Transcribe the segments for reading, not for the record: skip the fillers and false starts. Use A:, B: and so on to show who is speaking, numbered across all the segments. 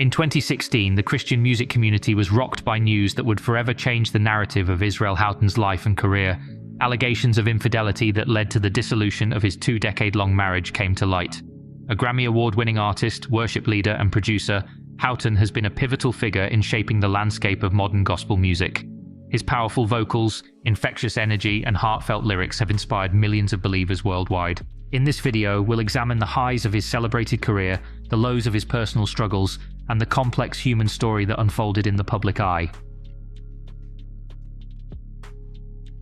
A: In 2016, the Christian music community was rocked by news that would forever change the narrative of Israel Houghton's life and career. Allegations of infidelity that led to the dissolution of his 2-decade-long marriage came to light. A Grammy Award-winning artist, worship leader, and producer, Houghton has been a pivotal figure in shaping the landscape of modern gospel music. His powerful vocals, infectious energy, and heartfelt lyrics have inspired millions of believers worldwide. In this video, we'll examine the highs of his celebrated career, the lows of his personal struggles, and the complex human story that unfolded in the public eye.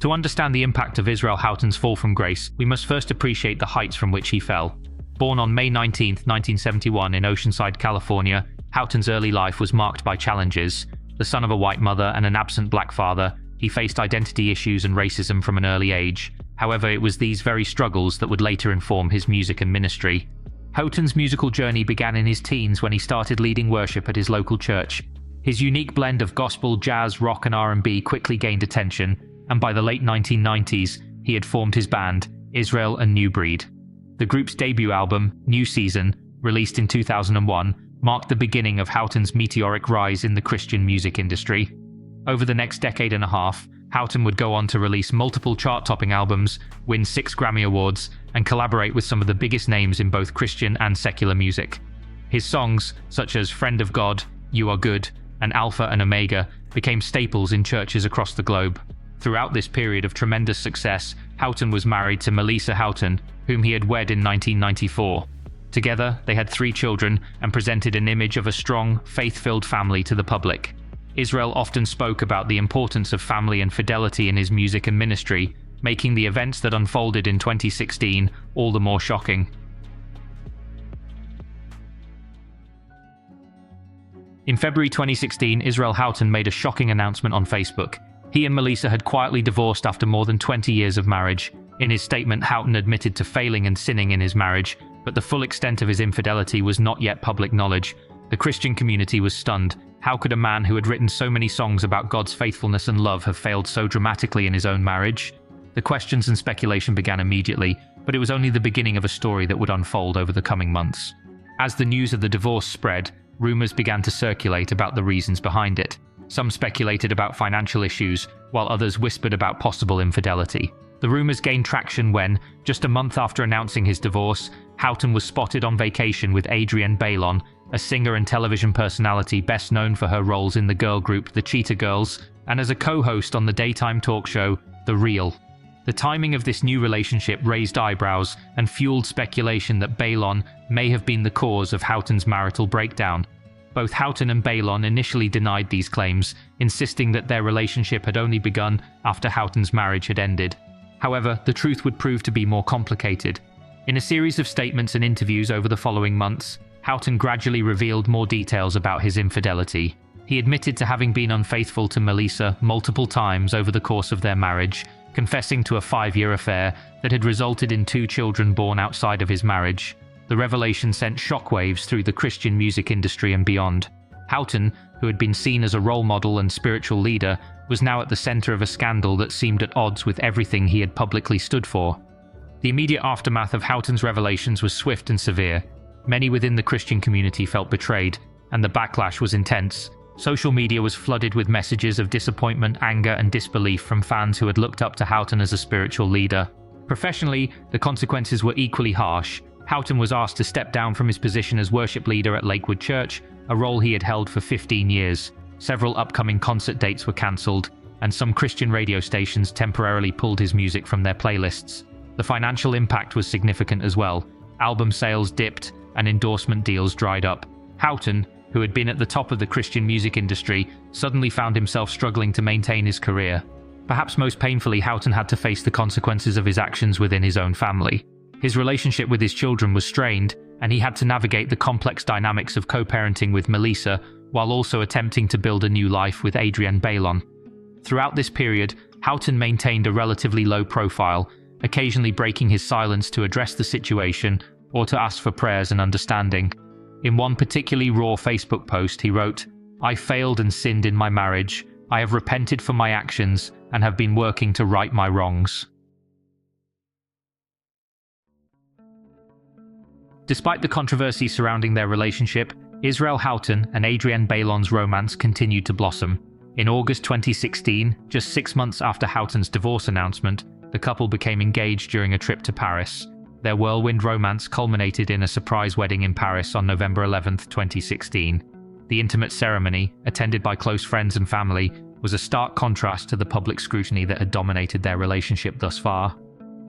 A: To understand the impact of Israel Houghton's fall from grace, we must first appreciate the heights from which he fell. Born on May 19, 1971 in Oceanside, California, Houghton's early life was marked by challenges. The son of a white mother and an absent black father, he faced identity issues and racism from an early age. However, it was these very struggles that would later inform his music and ministry. Houghton's musical journey began in his teens when he started leading worship at his local church. His unique blend of gospel, jazz, rock, and R&B quickly gained attention, and by the late 1990s, he had formed his band, Israel and New Breed. The group's debut album, New Season, released in 2001, marked the beginning of Houghton's meteoric rise in the Christian music industry. Over the next decade and a half, Houghton would go on to release multiple chart-topping albums, win 6 Grammy Awards, and collaborate with some of the biggest names in both Christian and secular music. His songs, such as Friend of God, You Are Good, and Alpha and Omega, became staples in churches across the globe. Throughout this period of tremendous success, Houghton was married to Melissa Houghton, whom he had wed in 1994. Together, they had 3 children and presented an image of a strong, faith-filled family to the public. Israel often spoke about the importance of family and fidelity in his music and ministry, making the events that unfolded in 2016 all the more shocking. In February 2016, Israel Houghton made a shocking announcement on Facebook. He and Melissa had quietly divorced after more than 20 years of marriage. In his statement, Houghton admitted to failing and sinning in his marriage, but the full extent of his infidelity was not yet public knowledge. The Christian community was stunned. How could a man who had written so many songs about God's faithfulness and love have failed so dramatically in his own marriage? The questions and speculation began immediately, but it was only the beginning of a story that would unfold over the coming months. As the news of the divorce spread, rumors began to circulate about the reasons behind it. Some speculated about financial issues, while others whispered about possible infidelity. The rumors gained traction when, just a month after announcing his divorce, Houghton was spotted on vacation with Adrienne Bailon, a singer and television personality best known for her roles in the girl group The Cheetah Girls, and as a co-host on the daytime talk show The Real. The timing of this new relationship raised eyebrows and fueled speculation that Bailon may have been the cause of Houghton's marital breakdown. Both Houghton and Bailon initially denied these claims, insisting that their relationship had only begun after Houghton's marriage had ended. However, the truth would prove to be more complicated. In a series of statements and interviews over the following months, Houghton gradually revealed more details about his infidelity. He admitted to having been unfaithful to Melissa multiple times over the course of their marriage, confessing to a 5-year affair that had resulted in 2 children born outside of his marriage. The revelation sent shockwaves through the Christian music industry and beyond. Houghton, who had been seen as a role model and spiritual leader, was now at the center of a scandal that seemed at odds with everything he had publicly stood for. The immediate aftermath of Houghton's revelations was swift and severe. Many within the Christian community felt betrayed, and the backlash was intense. Social media was flooded with messages of disappointment, anger, and disbelief from fans who had looked up to Houghton as a spiritual leader. Professionally, the consequences were equally harsh. Houghton was asked to step down from his position as worship leader at Lakewood Church, a role he had held for 15 years. Several upcoming concert dates were cancelled, and some Christian radio stations temporarily pulled his music from their playlists. The financial impact was significant as well. Album sales dipped, and endorsement deals dried up. Houghton, who had been at the top of the Christian music industry, suddenly found himself struggling to maintain his career. Perhaps most painfully, Houghton had to face the consequences of his actions within his own family. His relationship with his children was strained, and he had to navigate the complex dynamics of co-parenting with Melissa while also attempting to build a new life with Adrienne Bailon. Throughout this period, Houghton maintained a relatively low profile, occasionally breaking his silence to address the situation or to ask for prayers and understanding. In one particularly raw Facebook post, he wrote, "I failed and sinned in my marriage. I have repented for my actions and have been working to right my wrongs." Despite the controversy surrounding their relationship, Israel Houghton and Adrienne Bailon's romance continued to blossom. In August 2016, just 6 months after Houghton's divorce announcement, the couple became engaged during a trip to Paris. Their whirlwind romance culminated in a surprise wedding in Paris on November 11, 2016. The intimate ceremony, attended by close friends and family, was a stark contrast to the public scrutiny that had dominated their relationship thus far.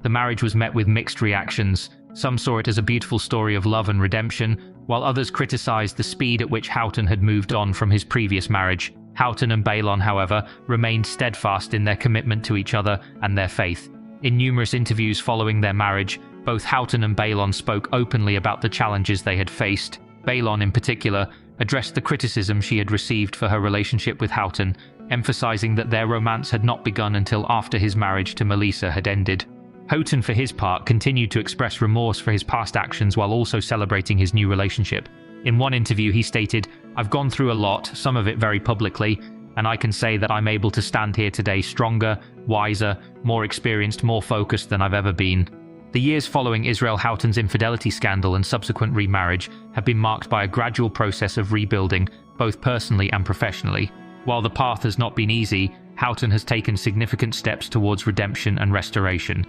A: The marriage was met with mixed reactions. Some saw it as a beautiful story of love and redemption, while others criticized the speed at which Houghton had moved on from his previous marriage. Houghton and Bailon, however, remained steadfast in their commitment to each other and their faith. In numerous interviews following their marriage, both Houghton and Bailon spoke openly about the challenges they had faced. Bailon, in particular, addressed the criticism she had received for her relationship with Houghton, emphasizing that their romance had not begun until after his marriage to Melissa had ended. Houghton, for his part, continued to express remorse for his past actions while also celebrating his new relationship. In one interview, he stated, "I've gone through a lot, some of it very publicly, and I can say that I'm able to stand here today stronger, wiser, more experienced, more focused than I've ever been." The years following Israel Houghton's infidelity scandal and subsequent remarriage have been marked by a gradual process of rebuilding, both personally and professionally. While the path has not been easy, Houghton has taken significant steps towards redemption and restoration.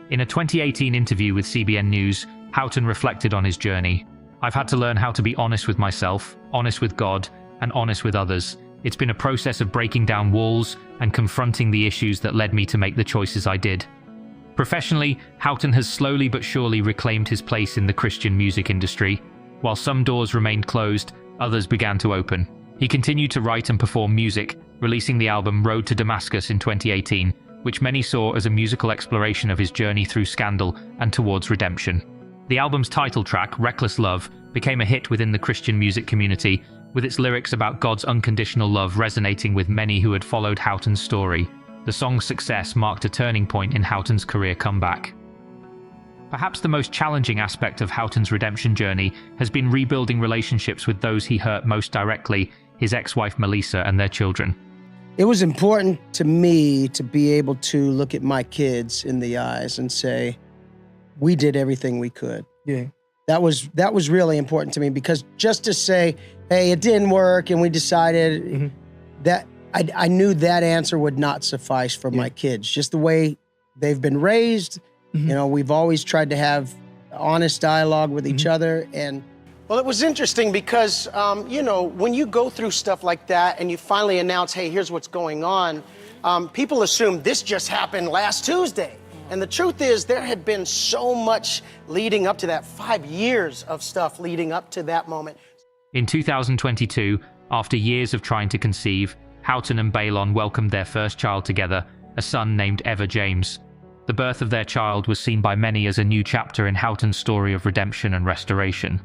A: In a 2018 interview with CBN News, Houghton reflected on his journey. "I've had to learn how to be honest with myself, honest with God, and honest with others. It's been a process of breaking down walls and confronting the issues that led me to make the choices I did." Professionally, Houghton has slowly but surely reclaimed his place in the Christian music industry. While some doors remained closed, others began to open. He continued to write and perform music, releasing the album Road to Damascus in 2018, which many saw as a musical exploration of his journey through scandal and towards redemption. The album's title track, Reckless Love, became a hit within the Christian music community, with its lyrics about God's unconditional love resonating with many who had followed Houghton's story. The song's success marked a turning point in Houghton's career comeback. Perhaps the most challenging aspect of Houghton's redemption journey has been rebuilding relationships with those he hurt most directly, his ex-wife Melissa and their children.
B: It was important to me to be able to look at my kids in the eyes and say, we did everything we could.
C: Yeah.
B: That was really important to me, because just to say, hey, it didn't work and we decided that I knew that answer would not suffice for my kids. Just the way they've been raised, you know, we've always tried to have honest dialogue with each other. And well, it was interesting because, you know, when you go through stuff like that and you finally announce, hey, here's what's going on, people assume this just happened last Tuesday. And the truth is, there had been so much leading up to that, 5 years of stuff leading up to that moment.
A: In 2022, after years of trying to conceive, Houghton and Bailon welcomed their first child together, a son named Ever James. The birth of their child was seen by many as a new chapter in Houghton's story of redemption and restoration.